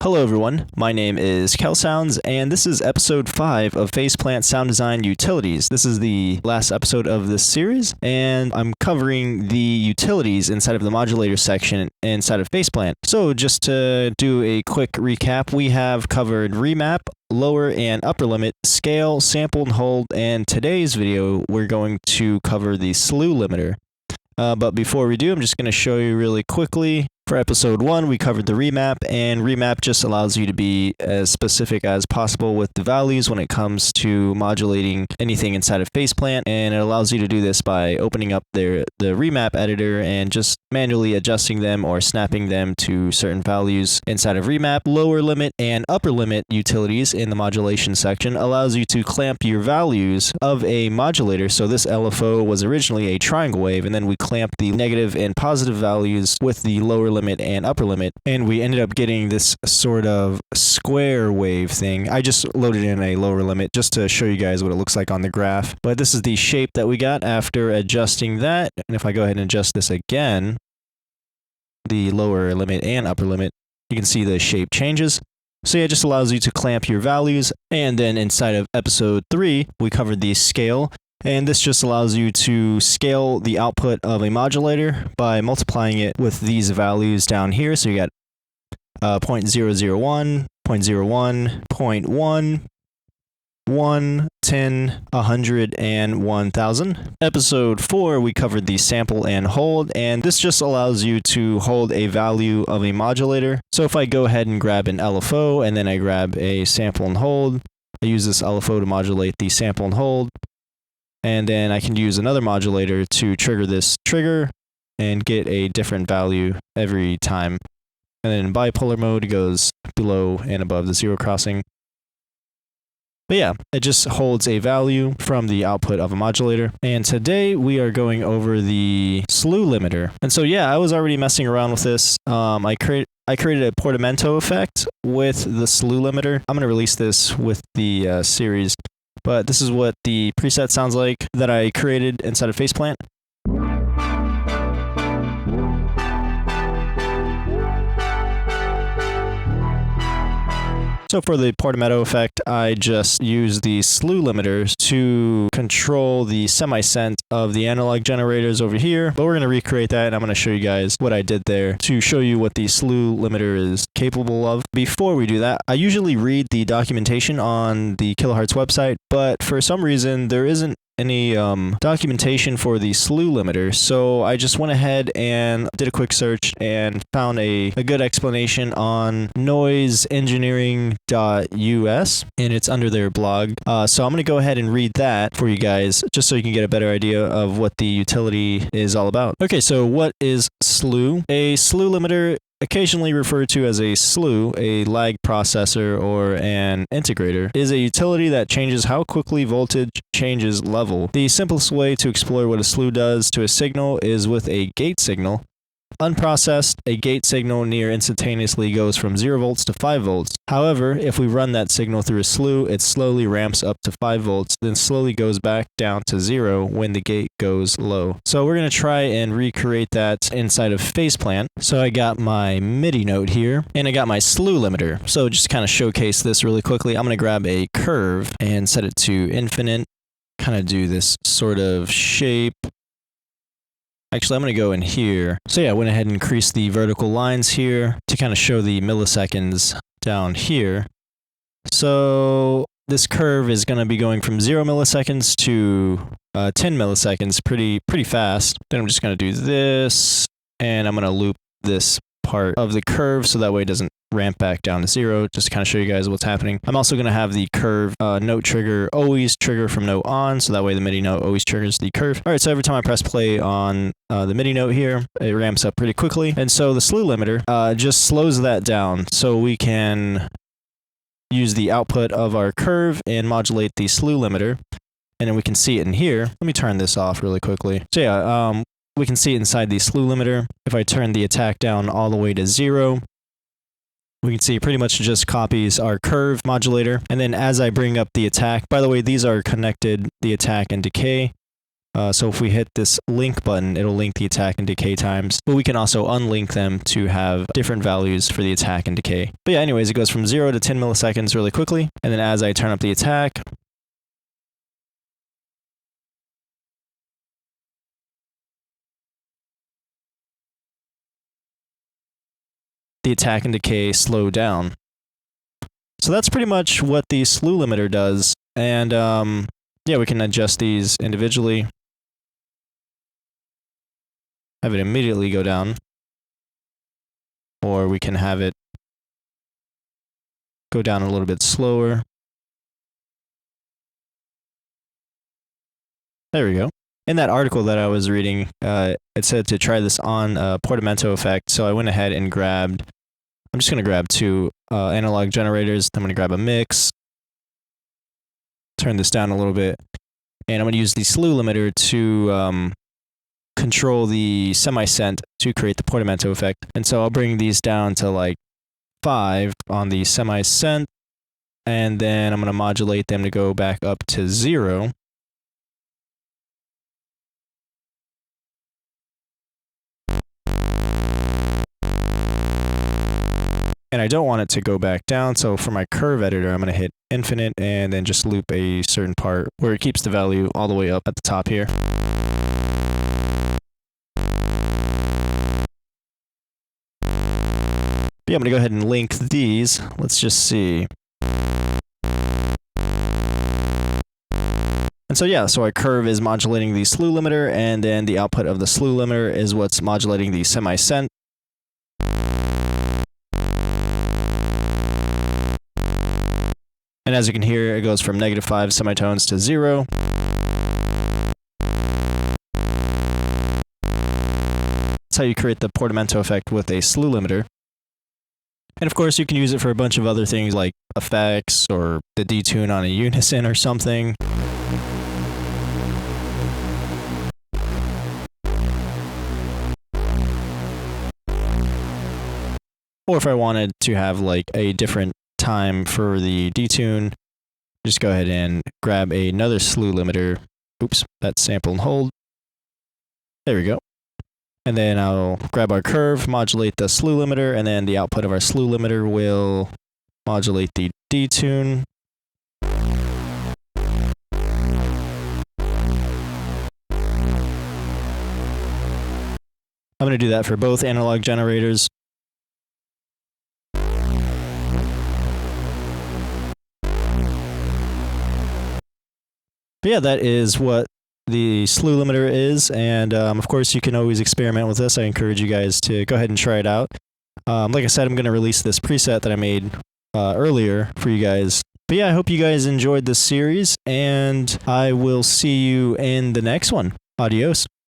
Hello everyone, my name is KelSounds, and this is episode 5 of Faceplant Sound Design Utilities. This is the last episode of this series, and I'm covering the utilities inside of the modulator section inside of Faceplant. So just to do a quick recap, we have covered remap, lower and upper limit, scale, sample and hold, and today's video we're going to cover the Slew Limiter. But before we do, I'm just going to show you really quickly. For episode 1, we covered the remap, and remap just allows you to be as specific as possible with the values when it comes to modulating anything inside of Faceplant, and it allows you to do this by opening up the remap editor and just manually adjusting them or snapping them to certain values inside of remap. Lower limit and upper limit utilities in the modulation section allows you to clamp your values of a modulator. So this LFO was originally a triangle wave, and then we clamped the negative and positive values with the lower limit and upper limit, and we ended up getting this sort of square wave thing. I just loaded in a lower limit just to show you guys what it looks like on the graph, but this is the shape that we got after adjusting that. And if I go ahead and adjust this again, the lower limit and upper limit, you can see the shape changes. So yeah, it just allows you to clamp your values. And then inside of episode 3, we covered the scale. And this just allows you to scale the output of a modulator by multiplying it with these values down here. So you got 0.001, 0.01, 0.1, 1, 10, 100, and 1000. Episode 4, we covered the sample and hold, and this just allows you to hold a value of a modulator. So if I go ahead and grab an LFO, and then I grab a sample and hold, I use this LFO to modulate the sample and hold. And then I can use another modulator to trigger this trigger and get a different value every time. And then in bipolar mode, it goes below and above the zero crossing. But yeah, it just holds a value from the output of a modulator. And today we are going over the Slew Limiter. And so yeah, I was already messing around with this. I created a portamento effect with the Slew Limiter. I'm going to release this with the series. But this is what the preset sounds like that I created inside of Faceplant. So for the portamento effect, I just use the slew limiters to control the semi-sense of the analog generators over here. But we're going to recreate that, and I'm going to show you guys what I did there to show you what the slew limiter is capable of. Before we do that, I usually read the documentation on the Kilohertz website, but for some reason there isn't any documentation for the slew limiter, so I just went ahead and did a quick search and found a good explanation on noiseengineering.us, and it's under their blog. So I'm going to go ahead and read that for you guys just so you can get a better idea of what the utility is all about. Okay, so what is slew? A slew limiter, occasionally referred to as a slew, a lag processor, or an integrator, is a utility that changes how quickly voltage changes level. The simplest way to explore what a slew does to a signal is with a gate signal. Unprocessed, a gate signal near instantaneously goes from 0 volts to 5 volts. However, if we run that signal through a slew, it slowly ramps up to 5 volts, then slowly goes back down to 0 when the gate goes low. So we're going to try and recreate that inside of Faceplant. So I got my MIDI note here, and I got my slew limiter. So just to kind of showcase this really quickly, I'm going to grab a curve and set it to infinite, kind of do this sort of shape. Actually, I'm going to go in here. So yeah, I went ahead and increased the vertical lines here to kind of show the milliseconds down here. So this curve is going to be going from 0 milliseconds to 10 milliseconds pretty fast. Then I'm just going to do this, and I'm going to loop this part of the curve so that way it doesn't ramp back down to 0, just to kind of show you guys what's happening. I'm also going to have the curve note trigger always trigger from note on, so that way the MIDI note always triggers the curve. Alright, so every time I press play on the MIDI note here, it ramps up pretty quickly, and so the slew limiter just slows that down so we can use the output of our curve and modulate the slew limiter, and then we can see it in here. Let me turn this off really quickly. So yeah, we can see it inside the slew limiter. If I turn the attack down all the way to 0, we can see it pretty much just copies our curve modulator. And then as I bring up the attack, by the way, these are connected, the attack and decay. So if we hit this link button, it'll link the attack and decay times, but we can also unlink them to have different values for the attack and decay. But yeah, anyways, it goes from 0 to 10 milliseconds really quickly. And then as I turn up the attack, the attack and decay slow down. So that's pretty much what the Slew Limiter does. And yeah, we can adjust these individually. Have it immediately go down. Or we can have it go down a little bit slower. There we go. In that article that I was reading, it said to try this on portamento effect, so I went ahead and grabbed, I'm just going to grab 2 analog generators. I'm going to grab a mix, turn this down a little bit, and I'm going to use the Slew Limiter to control the semi-cent to create the portamento effect. And so I'll bring these down to like 5 on the semi-cent, and then I'm going to modulate them to go back up to 0. And I don't want it to go back down, so for my curve editor, I'm going to hit infinite and then just loop a certain part where it keeps the value all the way up at the top here. But yeah, I'm going to go ahead and link these. Let's just see. And so yeah, so our curve is modulating the Slew Limiter, and then the output of the Slew Limiter is what's modulating the semi-cent. And as you can hear, it goes from -5 semitones to 0. That's how you create the portamento effect with a Slew Limiter. And of course, you can use it for a bunch of other things like effects or the detune on a unison or something. Or if I wanted to have like a different time for the detune, just go ahead and grab another Slew Limiter. Oops, that's sample and hold. There we go. And then I'll grab our curve, modulate the Slew Limiter, and then the output of our Slew Limiter will modulate the detune. I'm going to do that for both analog generators. But yeah, that is what the Slew Limiter is, and of course you can always experiment with this. I encourage you guys to go ahead and try it out. Like I said, I'm going to release this preset that I made earlier for you guys. But yeah, I hope you guys enjoyed this series, and I will see you in the next one. Adios.